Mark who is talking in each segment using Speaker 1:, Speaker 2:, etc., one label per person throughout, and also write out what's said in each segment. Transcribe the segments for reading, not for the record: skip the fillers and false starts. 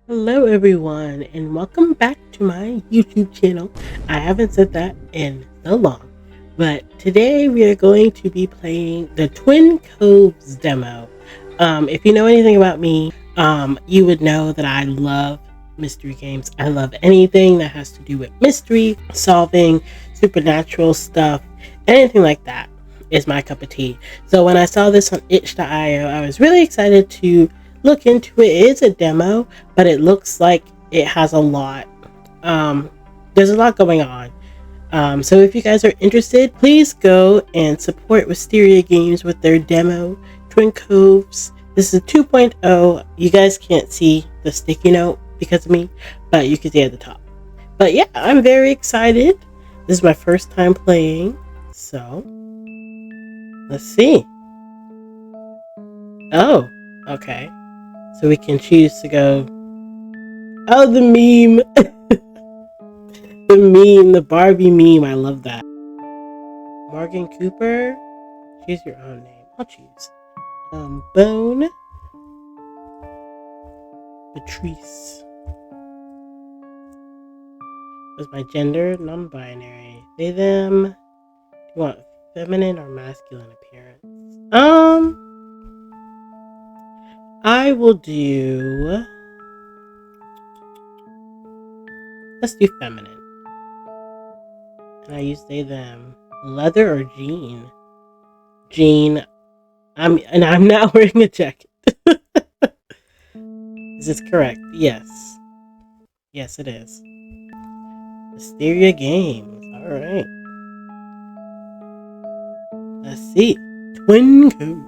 Speaker 1: Hello, everyone, and welcome back to my YouTube channel. I haven't said that in so long, but today we are going to be playing the Twin Coves demo. If you know anything about me, you would know that I love mystery games. I love anything that has to do with mystery, solving, supernatural stuff, anything like that is my cup of tea. So when I saw this on itch.io, I was really excited to look into it. It is a demo, but it looks like it has a lot. Um, there's a lot going on. So if you guys are interested, please go and support Wisteria Games with their demo, Twin Coves. This is 2.0. You guys can't see the sticky note because of me, but you can see at the top. But yeah, I'm very excited. This is my first time playing, so let's see. Oh, okay. So we can choose to go. Oh, the meme. The meme, the Barbie meme. I love that. Morgan Cooper. Choose your own name. I'll choose. Bone. Patrice. What's my gender? Non-binary. They, them. Do you want feminine or masculine appearance? I will do. Let's do feminine. And I use they, them. Leather or jean? Jean. I'm not wearing a jacket. Is this correct? Yes. Yes, it is. Wisteria Games. Alright. Let's see. Twin Code.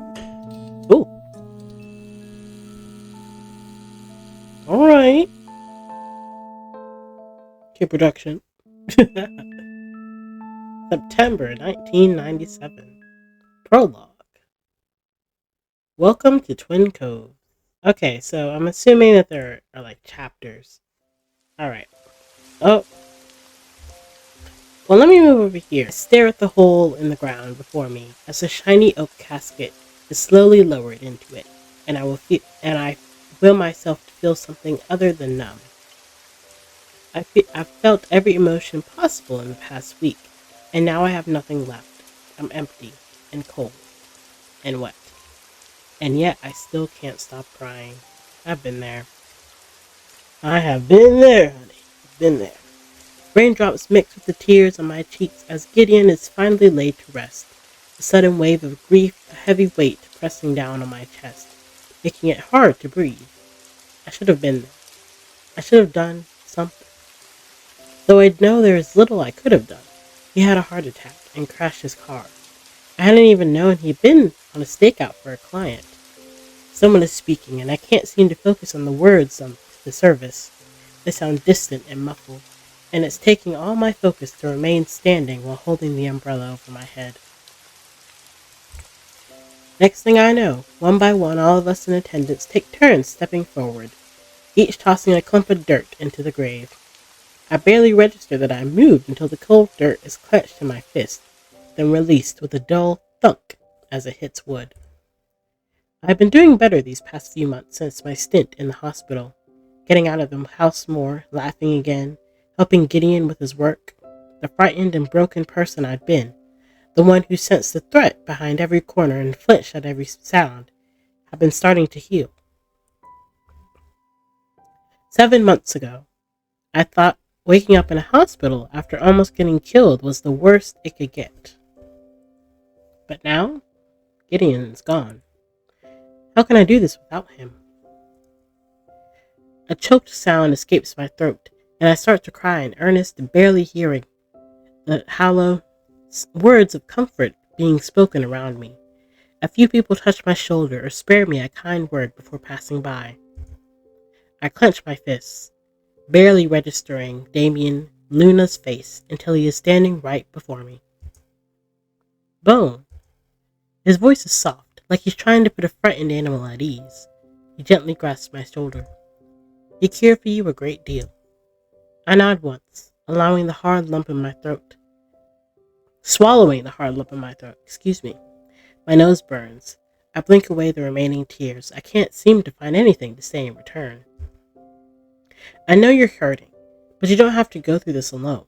Speaker 1: Oh. Alright. Okay, production. September 1997. Prologue. Welcome to Twin Cove. Okay, so I'm assuming that there are like chapters. Alright. Oh. Well, let me move over here. I stare at the hole in the ground before me as a shiny oak casket is slowly lowered into it, and I will myself to feel something other than numb. I've felt every emotion possible in the past week, and now I have nothing left. I'm empty and cold and wet. And yet I still can't stop crying. I've been there. I have been there, honey. Been there. Raindrops mix with the tears on my cheeks as Gideon is finally laid to rest. A sudden wave of grief, a heavy weight pressing down on my chest, making it hard to breathe. I should have been there. I should have done something. Though I know there is little I could have done. He had a heart attack and crashed his car. I hadn't even known he'd been on a stakeout for a client. Someone is speaking, and I can't seem to focus on the words on the service. They sound distant and muffled, and it's taking all my focus to remain standing while holding the umbrella over my head. Next thing I know, one by one, all of us in attendance take turns stepping forward, each tossing a clump of dirt into the grave. I barely register that I moved until the cold dirt is clenched in my fist, then released with a dull thunk as it hits wood. I've been doing better these past few months since my stint in the hospital, getting out of the house more, laughing again, helping Gideon with his work. The frightened and broken person I'd been, the one who sensed the threat behind every corner and flinched at every sound, had been starting to heal. 7 months ago, I thought waking up in a hospital after almost getting killed was the worst it could get. But now, Gideon's gone. How can I do this without him? A choked sound escapes my throat, and I start to cry in earnest, barely hearing the hollow words of comfort being spoken around me. A few people touch my shoulder or spare me a kind word before passing by. I clench my fists, barely registering Damien Luna's face until he is standing right before me. Bone. His voice is soft, like he's trying to put a frightened animal at ease. He gently grasps my shoulder. He cared for you a great deal. I nod once, allowing the hard lump in my throat. Swallowing the hard lump in my throat, excuse me. My nose burns. I blink away the remaining tears. I can't seem to find anything to say in return. I know you're hurting, but you don't have to go through this alone.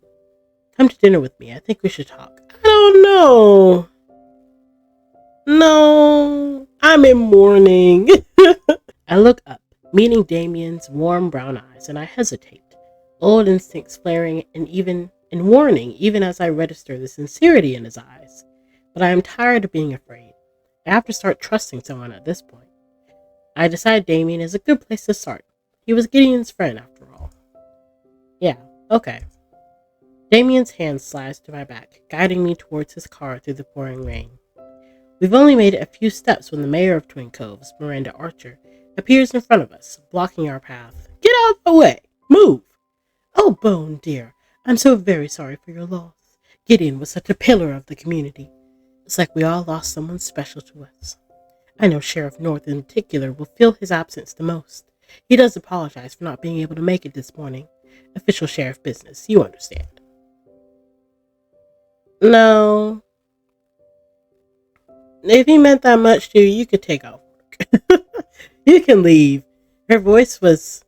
Speaker 1: Come to dinner with me. I think we should talk. I don't know. No, I'm in mourning. I look up, meeting Damien's warm brown eyes, and I hesitate, old instincts flaring and even in warning, even as I register the sincerity in his eyes. But I am tired of being afraid. I have to start trusting someone at this point. I decide Damien is a good place to start. He was Gideon's friend after all. Yeah, okay. Damien's hand slides to my back, guiding me towards his car through the pouring rain. We've only made it a few steps when the mayor of Twin Coves, Miranda Archer, appears in front of us, blocking our path. Get out of the way! Move! Oh, Bone, dear, I'm so very sorry for your loss. Gideon was such a pillar of the community. It's like we all lost someone special to us. I know Sheriff North in particular will feel his absence the most. He does apologize for not being able to make it this morning. Official sheriff business, you understand. No. If he meant that much to you, you could take off work. You can leave. Her voice was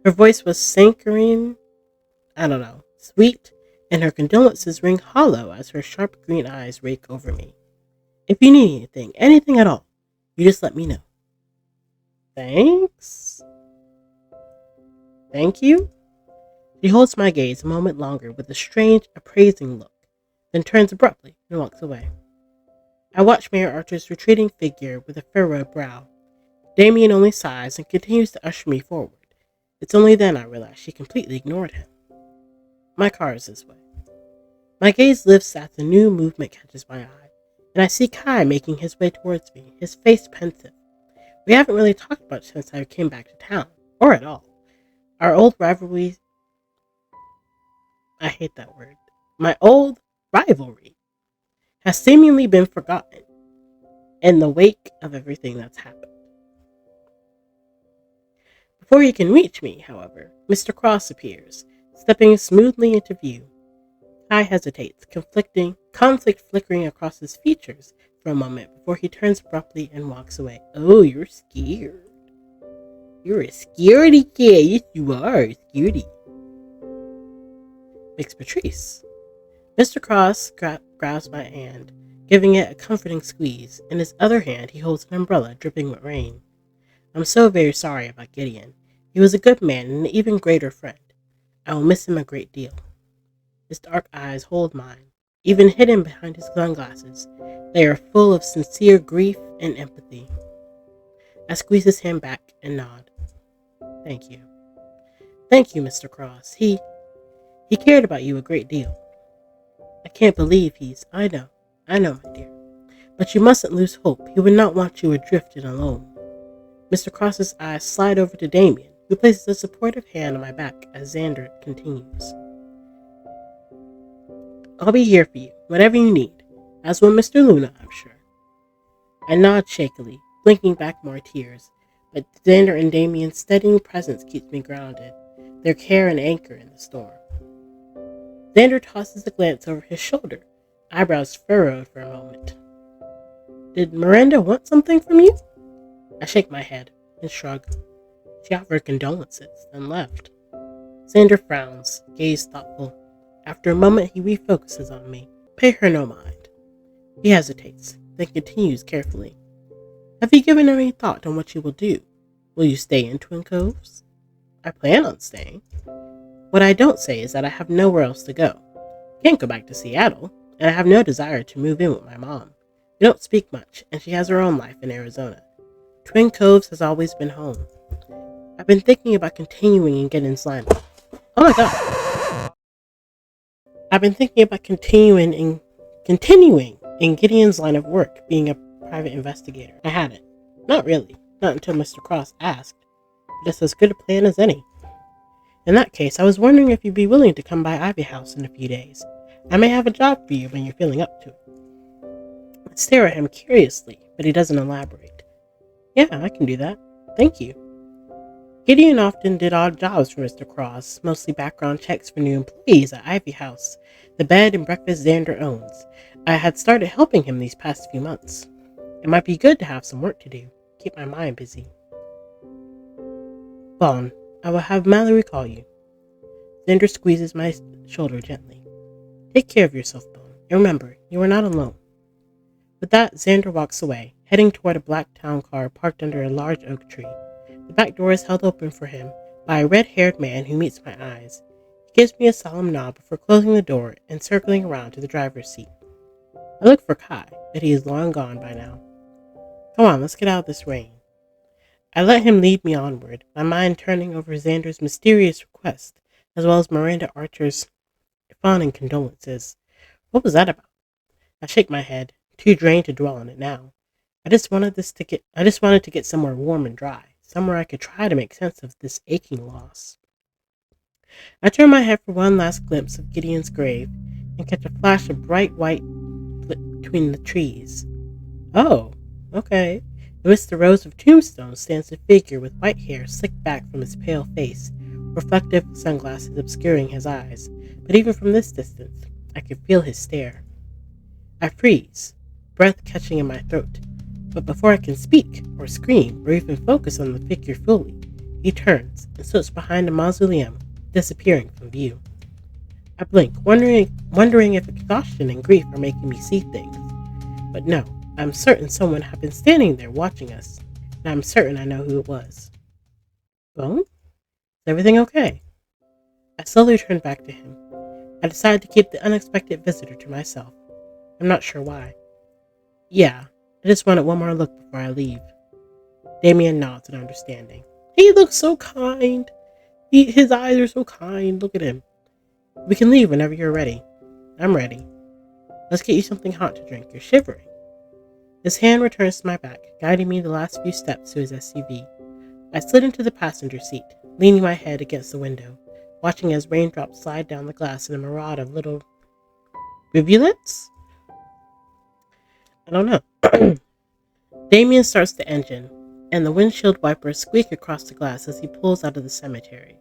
Speaker 1: saccharine, I don't know, sweet, and her condolences ring hollow as her sharp green eyes rake over me. If you need anything at all, you just let me know. Thanks. Thank you. She holds my gaze a moment longer with a strange, appraising look, then turns abruptly and walks away. I watch Mayor Archer's retreating figure with a furrowed brow. Damien only sighs and continues to usher me forward. It's only then I realize she completely ignored him. My car is this way. My gaze lifts as the new movement catches my eye, and I see Kai making his way towards me, his face pensive. We haven't really talked much since I came back to town, or at all. Our old rivalry... I hate that word. My old rivalry has seemingly been forgotten in the wake of everything that's happened. Before he can reach me, however, Mr. Cross appears, stepping smoothly into view. Kai hesitates, conflict flickering across his features for a moment before he turns abruptly and walks away. Oh, you're scared. You're a scaredy kid. Yes, you are, scaredy. Makes Patrice. Mr. Cross grabs my hand, giving it a comforting squeeze. In his other hand, he holds an umbrella dripping with rain. I'm so very sorry about Gideon. He was a good man and an even greater friend. I will miss him a great deal. His dark eyes hold mine, even hidden behind his sunglasses. They are full of sincere grief and empathy. I squeeze his hand back and nod. Thank you. Thank you, Mr. Cross. He cared about you a great deal. I can't believe I know, my dear. But you mustn't lose hope. He would not want you adrift and alone. Mr. Cross's eyes slide over to Damien, who places a supportive hand on my back as Xander continues. I'll be here for you, whatever you need, as will Mr. Luna, I'm sure. I nod shakily, blinking back more tears, but Xander and Damien's steadying presence keeps me grounded, their care and anchor in the storm. Xander tosses a glance over his shoulder, eyebrows furrowed for a moment. Did Miranda want something from you? I shake my head and shrug. She offered condolences, then left. Xander frowns, gaze thoughtful. After a moment, he refocuses on me. Pay her no mind. He hesitates, then continues carefully. Have you given any thought on what you will do? Will you stay in Twin Coves? I plan on staying. What I don't say is that I have nowhere else to go. Can't go back to Seattle, and I have no desire to move in with my mom. We don't speak much, and she has her own life in Arizona. Twin Coves has always been home. I've been thinking about continuing in Gideon's line. Oh my god. I've been thinking about continuing in Gideon's line of work, being a private investigator. I hadn't. Not really. Not until Mr. Cross asked. Just as good a plan as any. In that case, I was wondering if you'd be willing to come by Ivy House in a few days. I may have a job for you when you're feeling up to it. I stare at him curiously, but he doesn't elaborate. Yeah, I can do that. Thank you. Gideon often did odd jobs for Mr. Cross, mostly background checks for new employees at Ivy House, the bed and breakfast Xander owns. I had started helping him these past few months. It might be good to have some work to do, keep my mind busy. Bone, I will have Mallory call you. Xander squeezes my shoulder gently. Take care of yourself, Bone, and remember, you are not alone. With that, Xander walks away, heading toward a black town car parked under a large oak tree. The back door is held open for him by a red-haired man who meets my eyes. He gives me a solemn nod before closing the door and circling around to the driver's seat. I look for Kai, but he is long gone by now. Come on, let's get out of this rain. I let him lead me onward, my mind turning over Xander's mysterious request, as well as Miranda Archer's fawning condolences. What was that about? I shake my head, too drained to dwell on it now. I just wanted to get somewhere warm and dry, somewhere I could try to make sense of this aching loss. I turn my head for one last glimpse of Gideon's grave and catch a flash of bright white between the trees. Oh, okay. Amidst the rows of tombstones stands a figure with white hair slicked back from his pale face, reflective sunglasses obscuring his eyes, but even from this distance, I can feel his stare. I freeze, breath catching in my throat, but before I can speak or scream or even focus on the figure fully, he turns and slips behind a mausoleum, disappearing from view. I blink, wondering if exhaustion and grief are making me see things. But no, I'm certain someone had been standing there watching us, and I'm certain I know who it was. Bone? Is everything okay? I slowly turn back to him. I decide to keep the unexpected visitor to myself. I'm not sure why. Yeah, I just wanted one more look before I leave. Damien nods in understanding. He looks so kind. His eyes are so kind. Look at him. We can leave whenever you're ready. I'm ready. Let's get you something hot to drink. You're shivering. His hand returns to my back, guiding me the last few steps to his SUV. I slid into the passenger seat, leaning my head against the window, watching as raindrops slide down the glass in a mirage of little rivulets? I don't know. Damien starts the engine, and the windshield wipers squeak across the glass as he pulls out of the cemetery,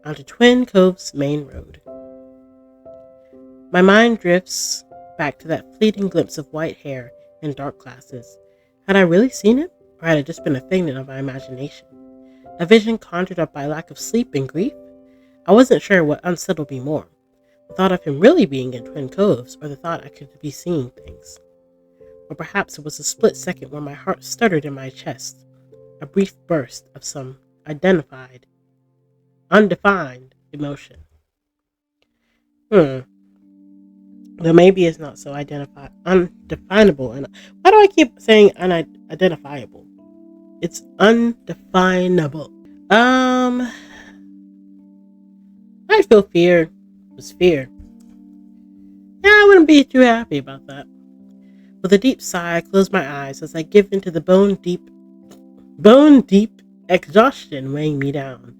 Speaker 1: onto Twin Coves main road. My mind drifts back to that fleeting glimpse of white hair and dark glasses. Had I really seen it, or had it just been a figment of my imagination? A vision conjured up by lack of sleep and grief? I wasn't sure what unsettled me more, the thought of him really being in Twin Coves, or the thought I could be seeing things. Or perhaps it was a split second where my heart stuttered in my chest, a brief burst of some undefined emotion. Though maybe it's not so undefinable. And why do I keep saying unidentifiable? It's undefinable. I feel fear. It was fear. Yeah, I wouldn't be too happy about that. With a deep sigh, I close my eyes as I give into the bone deep exhaustion weighing me down.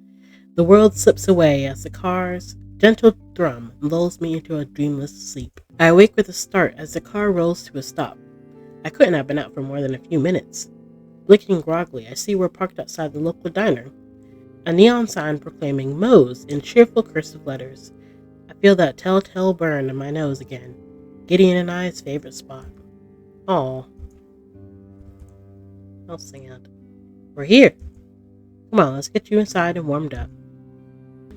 Speaker 1: The world slips away as the car's gentle thrum lulls me into a dreamless sleep. I awake with a start as the car rolls to a stop. I couldn't have been out for more than a few minutes. Blinking groggily, I see we're parked outside the local diner. A neon sign proclaiming Moe's in cheerful cursive letters. I feel that telltale burn in my nose again. Gideon and I's favorite spot. Aw. How sad. We're here. Come on, let's get you inside and warmed up.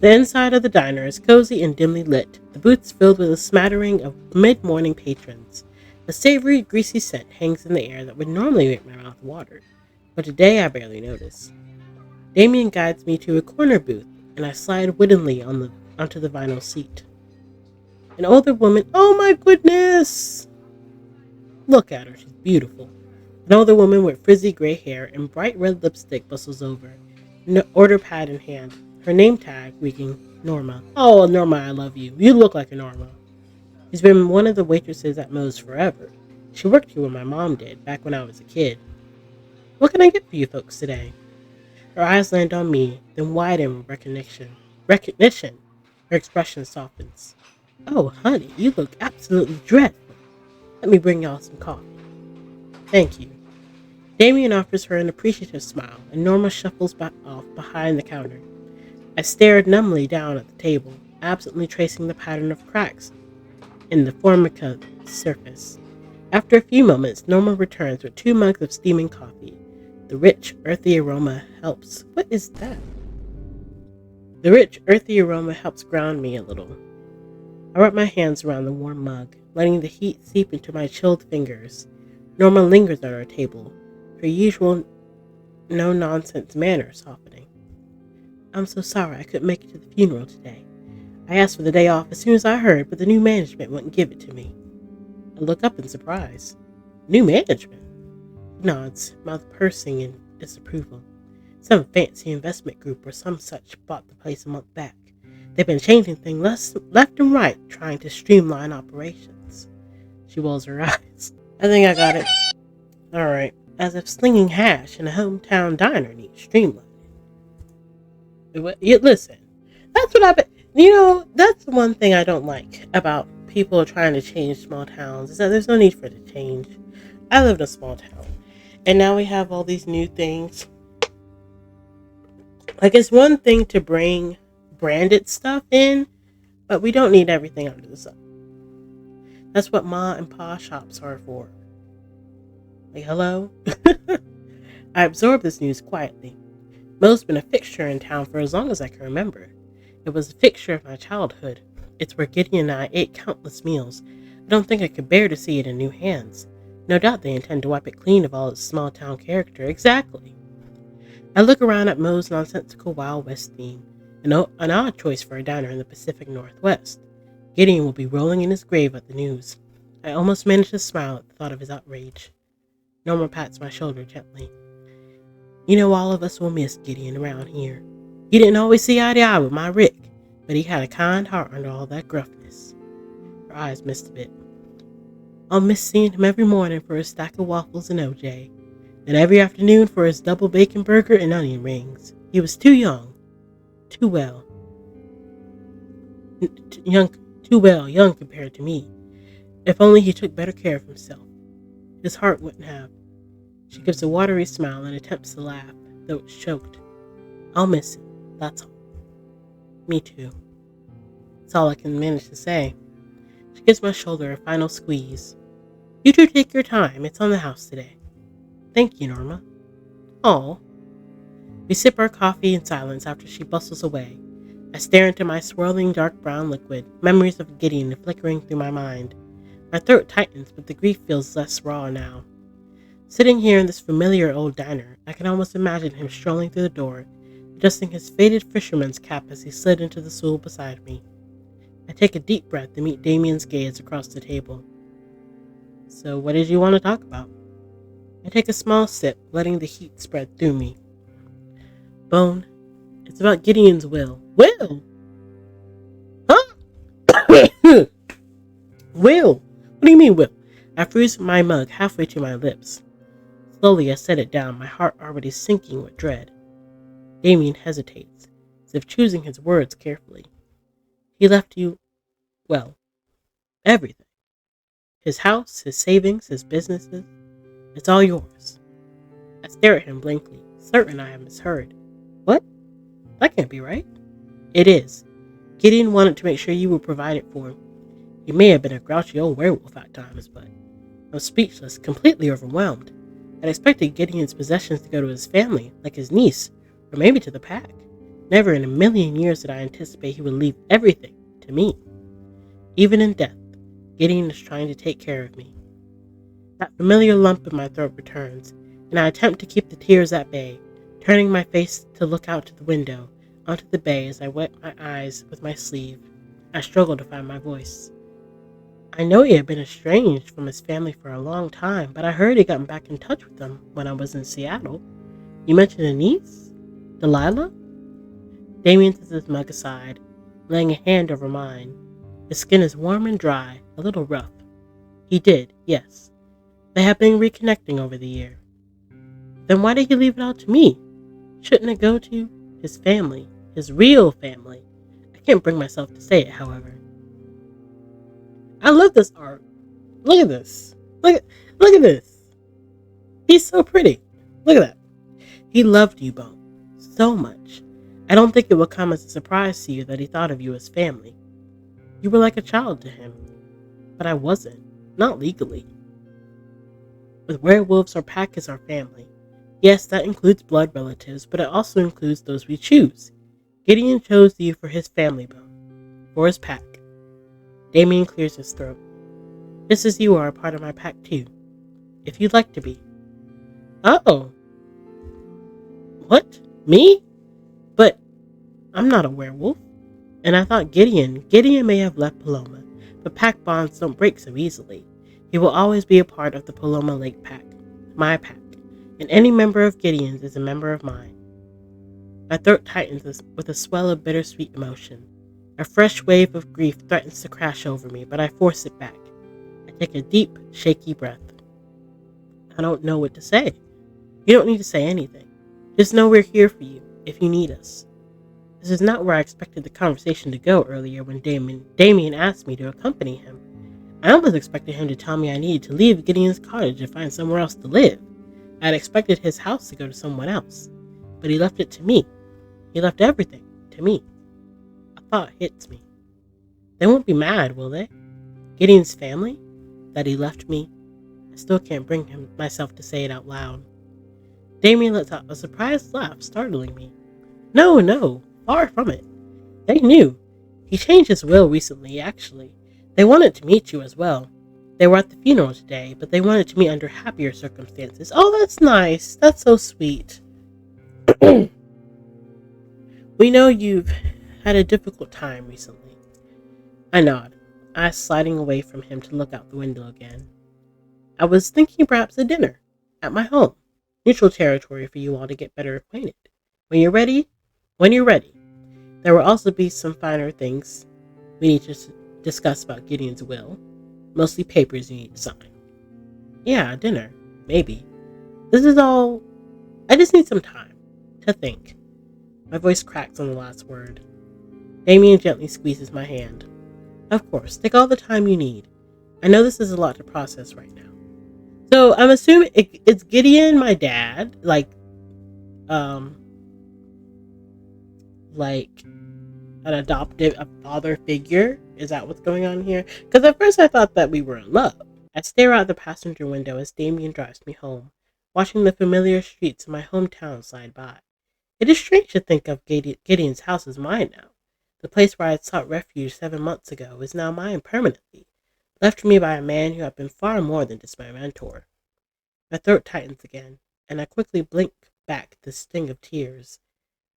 Speaker 1: The inside of the diner is cozy and dimly lit, the booths filled with a smattering of mid-morning patrons. A savory, greasy scent hangs in the air that would normally make my mouth water, but today I barely notice. Damien guides me to a corner booth, and I slide woodenly onto the vinyl seat. An older woman, oh my goodness! Look at her, she's beautiful. An older woman with frizzy gray hair and bright red lipstick bustles over, order pad in hand, her name tag reading Norma. Oh, Norma, I love you. You look like a Norma. She's been one of the waitresses at Moe's forever. She worked here when my mom did, back when I was a kid. What can I get for you folks today? Her eyes land on me, then widen with recognition. Her expression softens. Oh, honey, you look absolutely dreadful. Let me bring y'all some coffee. Thank you. Damien offers her an appreciative smile, and Norma shuffles off behind the counter. I stared numbly down at the table, absently tracing the pattern of cracks in the formica surface. After a few moments, Norma returns with 2 mugs of steaming coffee. The rich, earthy aroma helps. What is that? The rich, earthy aroma helps ground me a little. I wrap my hands around the warm mug, letting the heat seep into my chilled fingers. Norma lingers at our table, her usual no-nonsense manner softening. I'm so sorry I couldn't make it to the funeral today. I asked for the day off as soon as I heard, but the new management wouldn't give it to me. I look up in surprise. New management? He nods, mouth pursing in disapproval. Some fancy investment group or some such bought the place a month back. They've been changing things left and right, trying to streamline operations. She rolls her eyes. I think I got it. Alright. As if slinging hash in a hometown diner needs streamlining. Listen, that's what I've been... that's one thing I don't like about people trying to change small towns, is that there's no need for it to change. I live in a small town, and now we have all these new things. Like, it's one thing to bring branded stuff in, but we don't need everything under the sun. That's what ma and pa shops are for. Like, hello? I absorb this news quietly. Mo's been a fixture in town for as long as I can remember. It was a fixture of my childhood. It's where Gideon and I ate countless meals. I don't think I could bear to see it in new hands. No doubt they intend to wipe it clean of all its small town character. Exactly. I look around at Mo's nonsensical Wild West theme, an odd choice for a diner in the Pacific Northwest. Gideon will be rolling in his grave at the news. I almost manage to smile at the thought of his outrage. Norma pats my shoulder gently. You know, all of us will miss Gideon around here. He didn't always see eye to eye with my Rick, but he had a kind heart under all that gruffness. Her eyes missed a bit. I'll miss seeing him every morning for his stack of waffles and OJ, and every afternoon for his double bacon burger and onion rings. He was too young. Young compared to me. If only he took better care of himself. His heart wouldn't have. She gives a watery smile and attempts to laugh, though it's choked. I'll miss him, that's all. Me too. That's all I can manage to say. She gives my shoulder a final squeeze. You two take your time, it's on the house today. Thank you, Norma. Aw. We sip our coffee in silence after she bustles away. I stare into my swirling dark brown liquid, memories of Gideon flickering through my mind. My throat tightens, but the grief feels less raw now. Sitting here in this familiar old diner, I can almost imagine him strolling through the door, adjusting his faded fisherman's cap as he slid into the stool beside me. I take a deep breath to meet Damien's gaze across the table. So what did you want to talk about? I take a small sip, letting the heat spread through me. Bone, it's about Gideon's will. Will? Huh? Will? What do you mean, Will? I freeze my mug halfway to my lips. Slowly I set it down, my heart already sinking with dread. Damien hesitates, as if choosing his words carefully. He left you, well, everything. His house, his savings, his businesses. It's all yours. I stare at him blankly, certain I have misheard. What? That can't be right. It is. Gideon wanted to make sure you were provided for. He may have been a grouchy old werewolf at times, but I'm speechless, completely overwhelmed. I'd expected Gideon's possessions to go to his family, like his niece, or maybe to the pack. Never in a million years did I anticipate he would leave everything to me. Even in death, Gideon is trying to take care of me. That familiar lump in my throat returns, and I attempt to keep the tears at bay, turning my face to look out to the window, onto the bay as I wet my eyes with my sleeve. I struggle to find my voice. I know he had been estranged from his family for a long time, but I heard he got back in touch with them when I was in Seattle. You mentioned a niece? Delilah? Damien sets his mug aside, laying a hand over mine. His skin is warm and dry, a little rough. He did, yes. They have been reconnecting over the year. Then why did he leave it all to me? Shouldn't it go to his family, his real family? I can't bring myself to say it, however. I love this art. Look at this. Look at this. He's so pretty. Look at that. He loved you, Bone, so much. I don't think it will come as a surprise to you that he thought of you as family. You were like a child to him. But I wasn't. Not legally. With werewolves, our pack is our family. Yes, that includes blood relatives, but it also includes those we choose. Gideon chose you for his family bone, for his pack. Damien clears his throat. Just as you are a part of my pack too, if you'd like to be. Oh, what? Me? But I'm not a werewolf. And I thought Gideon may have left Paloma, but pack bonds don't break so easily. He will always be a part of the Paloma Lake pack, my pack, and any member of Gideon's is a member of mine. My throat tightens with a swell of bittersweet emotion. A fresh wave of grief threatens to crash over me, but I force it back. I take a deep, shaky breath. I don't know what to say. You don't need to say anything. Just know we're here for you, if you need us. This is not where I expected the conversation to go earlier when Damien asked me to accompany him. I almost expected him to tell me I needed to leave Gideon's cottage and find somewhere else to live. I had expected his house to go to someone else, but he left it to me. He left everything to me. A thought hits me. They won't be mad, will they? Gideon's family? That he left me? I still can't bring myself to say it out loud. Damien lets out a surprised laugh, startling me. No, far from it. They knew. He changed his will recently, actually. They wanted to meet you as well. They were at the funeral today, but they wanted to meet under happier circumstances. Oh, that's nice. That's so sweet. We know you've had a difficult time recently. I nod, eyes sliding away from him to look out the window again. I was thinking perhaps a dinner at my home. Neutral territory for you all to get better acquainted. When you're ready. There will also be some finer things we need to discuss about Gideon's will. Mostly papers you need to sign. Yeah, dinner. Maybe. This is all... I just need some time to think. My voice cracks on the last word. Damien gently squeezes my hand. Of course, take all the time you need. I know this is a lot to process right now. So I'm assuming it's Gideon, my dad, like an a father figure. Is that what's going on here? Because at first I thought that we were in love. I stare out the passenger window as Damien drives me home, watching the familiar streets of my hometown slide by. It is strange to think of Gideon's house as mine now. The place where I had sought refuge 7 months ago is now mine permanently, left to me by a man who had been far more than just my mentor. My throat tightens again, and I quickly blink back the sting of tears.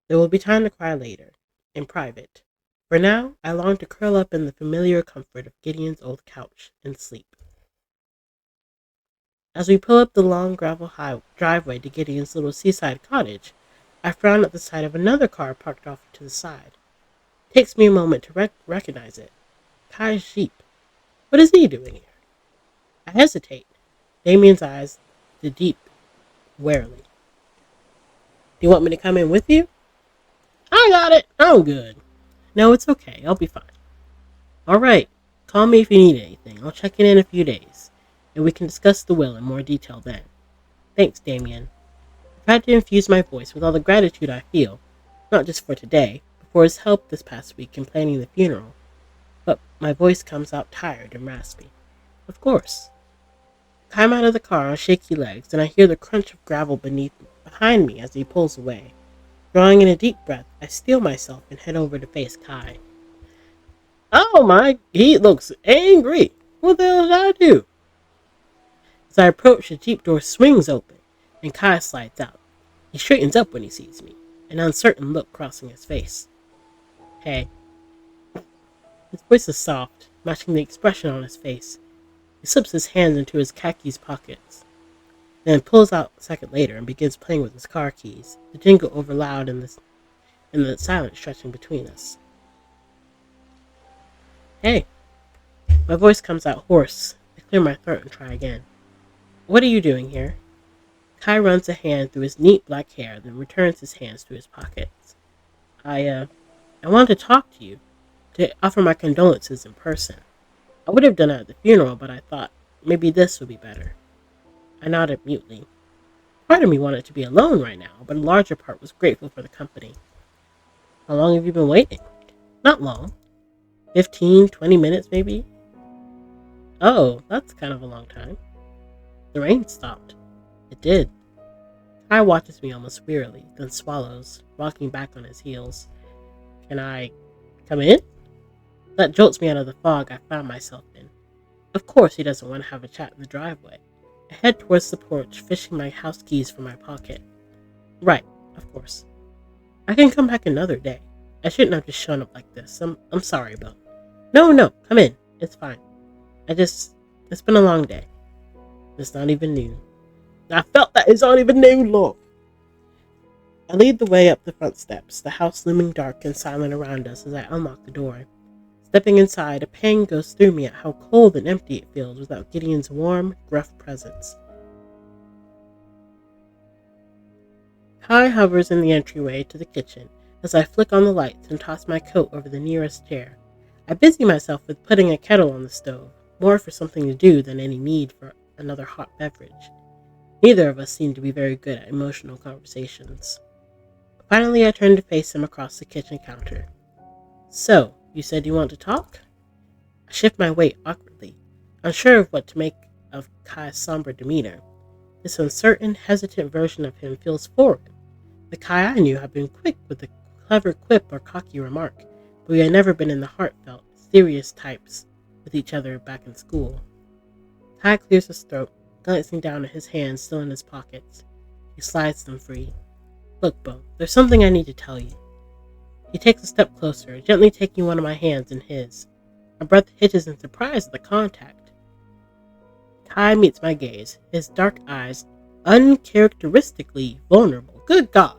Speaker 1: There will be time to cry later, in private. For now, I long to curl up in the familiar comfort of Gideon's old couch and sleep. As we pull up the long gravel driveway to Gideon's little seaside cottage, I frown at the sight of another car parked off to the side. It takes me a moment to recognize it. Kai's Jeep. What is he doing here? I hesitate. Damien's eyes the deep, warily. Do you want me to come in with you? I got it. I'm good. No, it's okay. I'll be fine. All right. Call me if you need anything. I'll check in a few days, and we can discuss the will in more detail then. Thanks, Damien. I've had to infuse my voice with all the gratitude I feel, not just for today, but for his help this past week in planning the funeral. But my voice comes out tired and raspy. Of course. I climb out of the car on shaky legs, and I hear the crunch of gravel behind me as he pulls away. Drawing in a deep breath, I steel myself and head over to face Kai. Oh my, he looks angry. What the hell did I do? As I approach, the Jeep door swings open, and Kai slides out. He straightens up when he sees me, an uncertain look crossing his face. Hey. His voice is soft, matching the expression on his face. He slips his hands into his khakis pockets, then pulls out a second later and begins playing with his car keys, the jingle over loud in the silence stretching between us. Hey. My voice comes out hoarse. I clear my throat and try again. What are you doing here? Kai runs a hand through his neat black hair, then returns his hands to his pockets. I wanted to talk to you, to offer my condolences in person. I would have done it at the funeral, but I thought maybe this would be better. I nodded mutely. Part of me wanted to be alone right now, but a larger part was grateful for the company. How long have you been waiting? Not long. 15, 20 minutes maybe? Oh, that's kind of a long time. The rain stopped. It did. Kai watches me almost wearily, then swallows, rocking back on his heels. Can I come in? That jolts me out of the fog I found myself in. Of course he doesn't want to have a chat in the driveway. I head towards the porch, fishing my house keys from my pocket. Right, of course. I can come back another day. I shouldn't have just shown up like this. I'm sorry, Bill. No, come in. It's fine. It's been a long day. It's not even noon. I felt that it's not even noon, Lord. I lead the way up the front steps, the house looming dark and silent around us as I unlock the door. Stepping inside, a pang goes through me at how cold and empty it feels without Gideon's warm, gruff presence. Kai hovers in the entryway to the kitchen as I flick on the lights and toss my coat over the nearest chair. I busy myself with putting a kettle on the stove, more for something to do than any need for another hot beverage. Neither of us seem to be very good at emotional conversations. Finally, I turn to face him across the kitchen counter. So, you said you want to talk? I shift my weight awkwardly, unsure of what to make of Kai's somber demeanor. This uncertain, hesitant version of him feels foreign. The Kai I knew had been quick with a clever quip or cocky remark, but we had never been in the heartfelt, serious types with each other back in school. Kai clears his throat, glancing down at his hands still in his pockets. He slides them free. Look, Bo, there's something I need to tell you. He takes a step closer, gently taking one of my hands in his. My breath hitches in surprise at the contact. Kai meets my gaze, his dark eyes uncharacteristically vulnerable. Good God.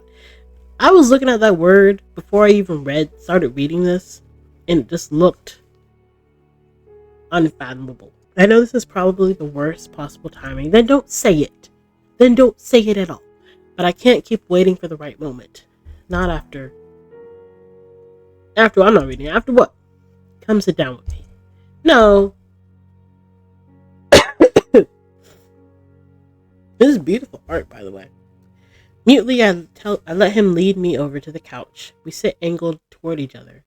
Speaker 1: I was looking at that word before I even started reading this, and it just looked unfathomable. I know this is probably the worst possible timing. Then don't say it. Then don't say it at all. But I can't keep waiting for the right moment. Not after I'm not reading it. After what? Come sit down with me. No. This is beautiful art, by the way. Mutely, I let him lead me over to the couch. We sit angled toward each other.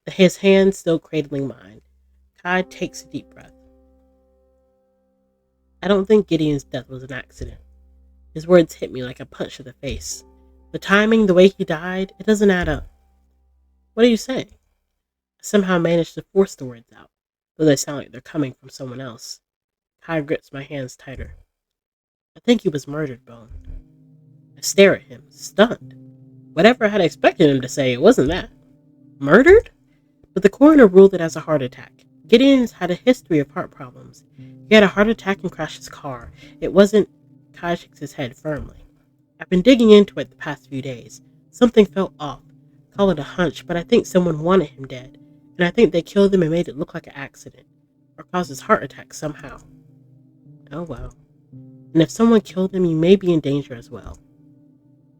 Speaker 1: His hand still cradling mine. Kai takes a deep breath. I don't think Gideon's death was an accident. His words hit me like a punch to the face. The timing, the way he died, it doesn't add up. What are you saying? I somehow managed to force the words out, though they sound like they're coming from someone else. Kai grips my hands tighter. I think he was murdered, Bone. I stare at him, stunned. Whatever I had expected him to say, it wasn't that. Murdered? But the coroner ruled it as a heart attack. Gideon's had a history of heart problems. He had a heart attack and crashed his car. It wasn't. Kai shakes his head firmly. I've been digging into it the past few days. Something felt off. Call it a hunch, but I think someone wanted him dead. And I think they killed him and made it look like an accident. Or caused his heart attack somehow. Oh well. And if someone killed him, you may be in danger as well.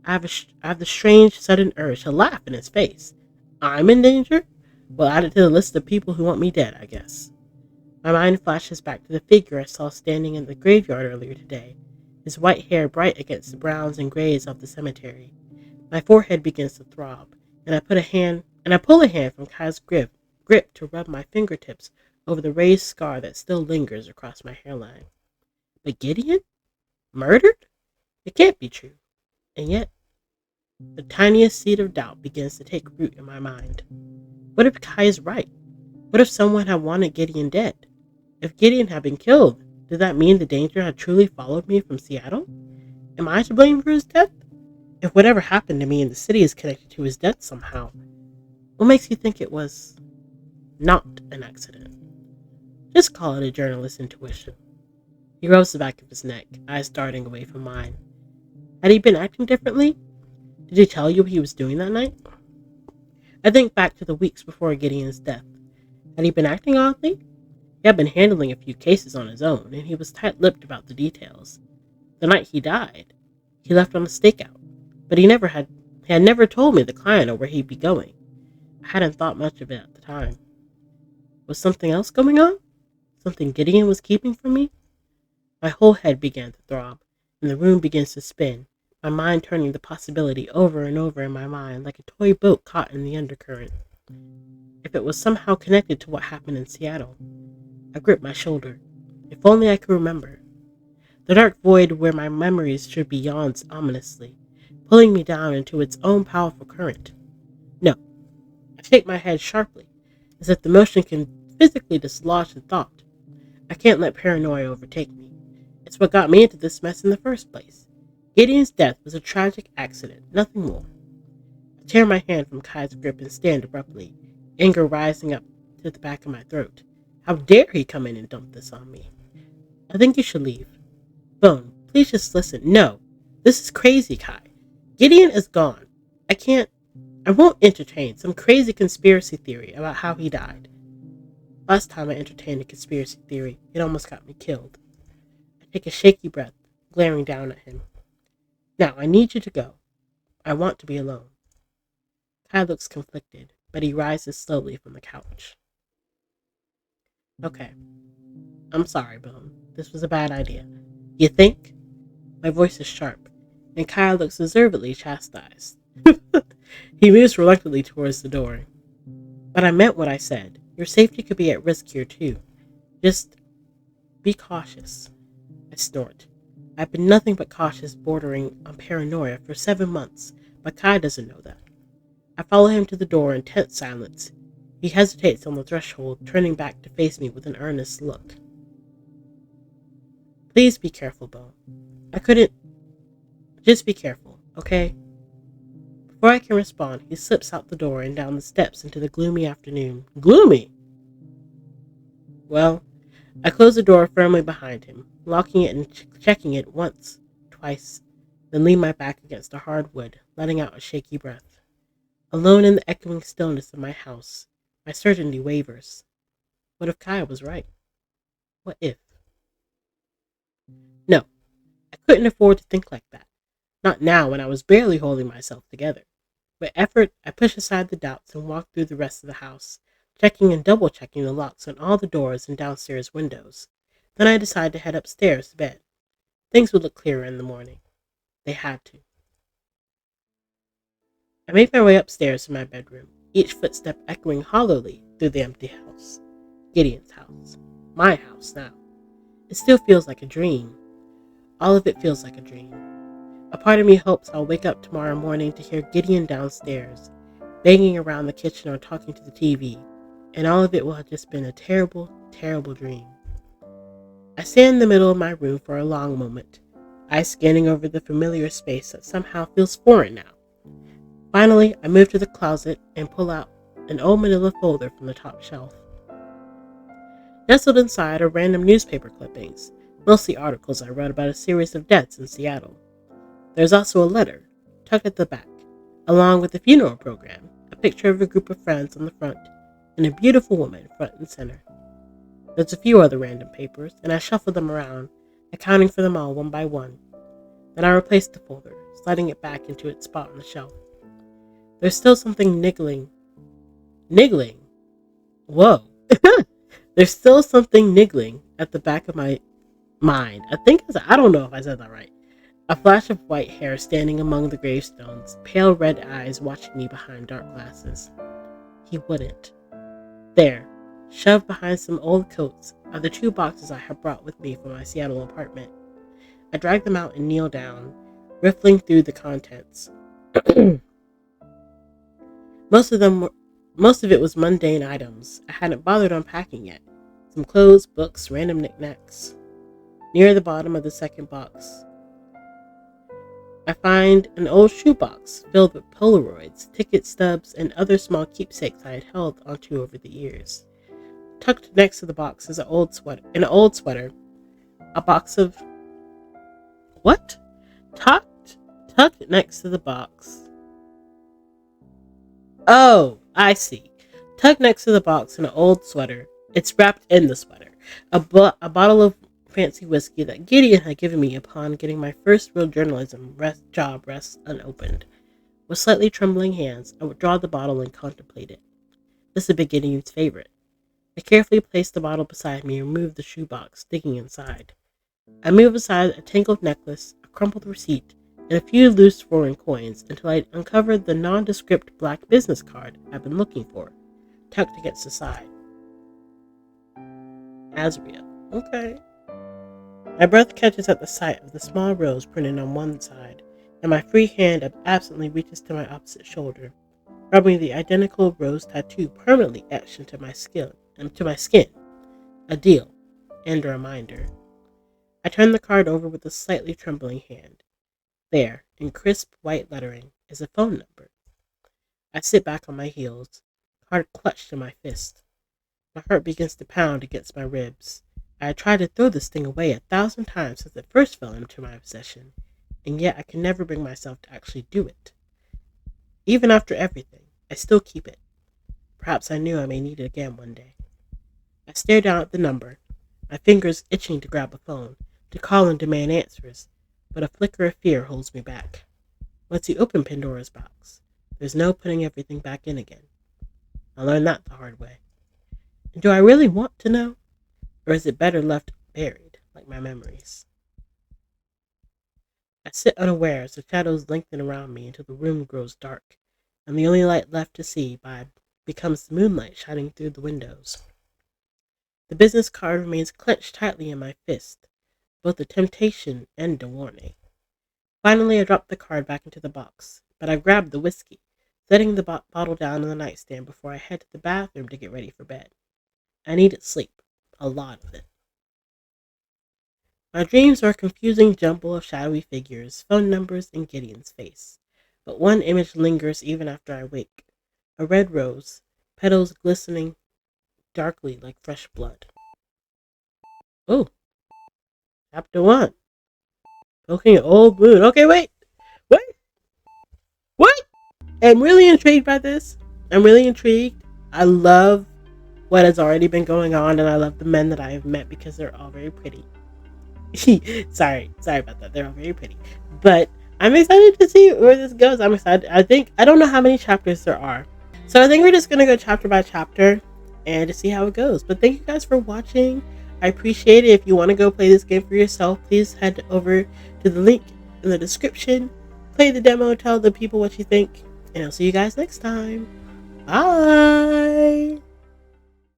Speaker 1: I have the strange, sudden urge to laugh in his face. I'm in danger? Well, add it to the list of people who want me dead, I guess. My mind flashes back to the figure I saw standing in the graveyard earlier today, his white hair bright against the browns and grays of the cemetery. My forehead begins to throb, and I pull a hand from Kai's grip to rub my fingertips over the raised scar that still lingers across my hairline. But Gideon? Murdered? It can't be true. And yet, the tiniest seed of doubt begins to take root in my mind. What if Kai is right? What if someone had wanted Gideon dead? If Gideon had been killed, did that mean the danger had truly followed me from Seattle? Am I to blame for his death? If whatever happened to me in the city is connected to his death somehow, what makes you think it was not an accident? Just call it a journalist's intuition. He rubs the back of his neck, eyes darting away from mine. Had he been acting differently? Did he tell you what he was doing that night? I think back to the weeks before Gideon's death. Had he been acting oddly? He had been handling a few cases on his own, and he was tight-lipped about the details. The night he died, he left on a stakeout, but he had never told me the client or where he'd be going. I hadn't thought much of it at the time. Was something else going on? Something Gideon was keeping from me? My whole head began to throb, and the room begins to spin, my mind turning the possibility over and over in my mind like a toy boat caught in the undercurrent. If it was somehow connected to what happened in Seattle. I gripped my shoulder. If only I could remember. The dark void where my memories should be yawns ominously, pulling me down into its own powerful current. No, shake my head sharply, as if the motion can physically dislodge the thought. I can't let paranoia overtake me. It's what got me into this mess in the first place. Gideon's death was a tragic accident, nothing more. I tear my hand from Kai's grip and stand abruptly, anger rising up to the back of my throat. How dare he come in and dump this on me? I think you should leave. Bone, please just listen. No, this is crazy, Kai. Gideon is gone. I won't entertain some crazy conspiracy theory about how he died. Last time I entertained a conspiracy theory, it almost got me killed. I take a shaky breath, glaring down at him. Now, I need you to go. I want to be alone. Kai looks conflicted, but he rises slowly from the couch. Okay. I'm sorry, Bone. This was a bad idea. You think? My voice is sharp, and Kai looks deservedly chastised. He moves reluctantly towards the door. But I meant what I said. Your safety could be at risk here, too. Just be cautious. I snort. I've been nothing but cautious, bordering on paranoia for 7 months, but Kai doesn't know that. I follow him to the door in tense silence. He hesitates on the threshold, turning back to face me with an earnest look. Please be careful, Bo. I couldn't... Just be careful, okay? Before I can respond, he slips out the door and down the steps into the gloomy afternoon. Gloomy? Well, I close the door firmly behind him, locking it and checking it once, twice, then lean my back against the hard wood, letting out a shaky breath. Alone in the echoing stillness of my house, my certainty wavers. What if Kai was right? What if? No, I couldn't afford to think like that. Not now when I was barely holding myself together. With effort, I push aside the doubts and walk through the rest of the house, checking and double-checking the locks on all the doors and downstairs windows. Then I decide to head upstairs to bed. Things would look clearer in the morning. They had to. I made my way upstairs to my bedroom, each footstep echoing hollowly through the empty house. Gideon's house. My house now. It still feels like a dream. All of it feels like a dream. A part of me hopes I'll wake up tomorrow morning to hear Gideon downstairs, banging around the kitchen or talking to the TV, and all of it will have just been a terrible, terrible dream. I stand in the middle of my room for a long moment, eyes scanning over the familiar space that somehow feels foreign now. Finally, I move to the closet and pull out an old manila folder from the top shelf. Nestled inside are random newspaper clippings, mostly articles I read about a series of deaths in Seattle. There's also a letter, tucked at the back, along with the funeral program, a picture of a group of friends on the front, and a beautiful woman front and center. There's a few other random papers, and I shuffle them around, accounting for them all one by one. Then I replace the folder, sliding it back into its spot on the shelf. There's still something niggling. Niggling? Whoa. There's still something niggling at the back of my mind. I don't know if I said that right. A flash of white hair standing among the gravestones, pale red eyes watching me behind dark glasses. He wouldn't. There, shoved behind some old coats, are the 2 boxes I had brought with me from my Seattle apartment. I drag them out and kneel down, riffling through the contents. Most of it was mundane items I hadn't bothered unpacking yet. Some clothes, books, random knickknacks. Near the bottom of the second box, I find an old shoebox filled with Polaroids, ticket stubs, and other small keepsakes I had held onto over the years. Tucked next to the box is an old sweater. A box of... What? Tucked next to the box. Oh, I see. Tucked next to the box in an old sweater. It's wrapped in the sweater. A bottle of fancy whiskey that Gideon had given me upon getting my first real journalism job rests unopened. With slightly trembling hands, I would draw the bottle and contemplate it. This had been Gideon's favorite. I carefully placed the bottle beside me and removed the shoebox, digging inside. I moved aside a tangled necklace, a crumpled receipt, and a few loose foreign coins until I uncovered the nondescript black business card I'd been looking for, tucked against the side. Azria. Okay. My breath catches at the sight of the small rose printed on one side, and my free hand absently reaches to my opposite shoulder. rubbing the identical rose tattoo permanently etched into my skin. A deal and a reminder. I turn the card over with a slightly trembling hand. There, in crisp white lettering, is a phone number. I sit back on my heels, card clutched in my fist. My heart begins to pound against my ribs. I have tried to throw this thing away 1,000 times since it first fell into my possession, and yet I can never bring myself to actually do it. Even after everything, I still keep it. Perhaps I knew I may need it again one day. I stare down at the number, my fingers itching to grab a phone, to call and demand answers, but a flicker of fear holds me back. Once you open Pandora's box, there's no putting everything back in again. I learned that the hard way. And do I really want to know? Or is it better left buried, like my memories? I sit unaware as the shadows lengthen around me until the room grows dark, and the only light left to see by becomes the moonlight shining through the windows. The business card remains clenched tightly in my fist, both a temptation and a warning. Finally, I drop the card back into the box, but I grab the whiskey, setting the bottle down on the nightstand before I head to the bathroom to get ready for bed. I needed sleep, a lot of it. My dreams are a confusing jumble of shadowy figures, phone numbers, and Gideon's face. But one image lingers even after I wake. A red rose, petals glistening darkly like fresh blood. Oh, chapter 1. Poking an old wound. Okay, wait. What? What? I'm really intrigued by this. I'm really intrigued. I love what has already been going on, and I love the men that I have met because they're all very pretty. sorry about that. They're all very pretty. But I'm excited to see where this goes. I'm excited. I don't know how many chapters there are. So I think we're just going to go chapter by chapter and to see how it goes. But thank you guys for watching. I appreciate it. If you want to go play this game for yourself, please head over to the link in the description. Play the demo, tell the people what you think. And I'll see you guys next time. Bye.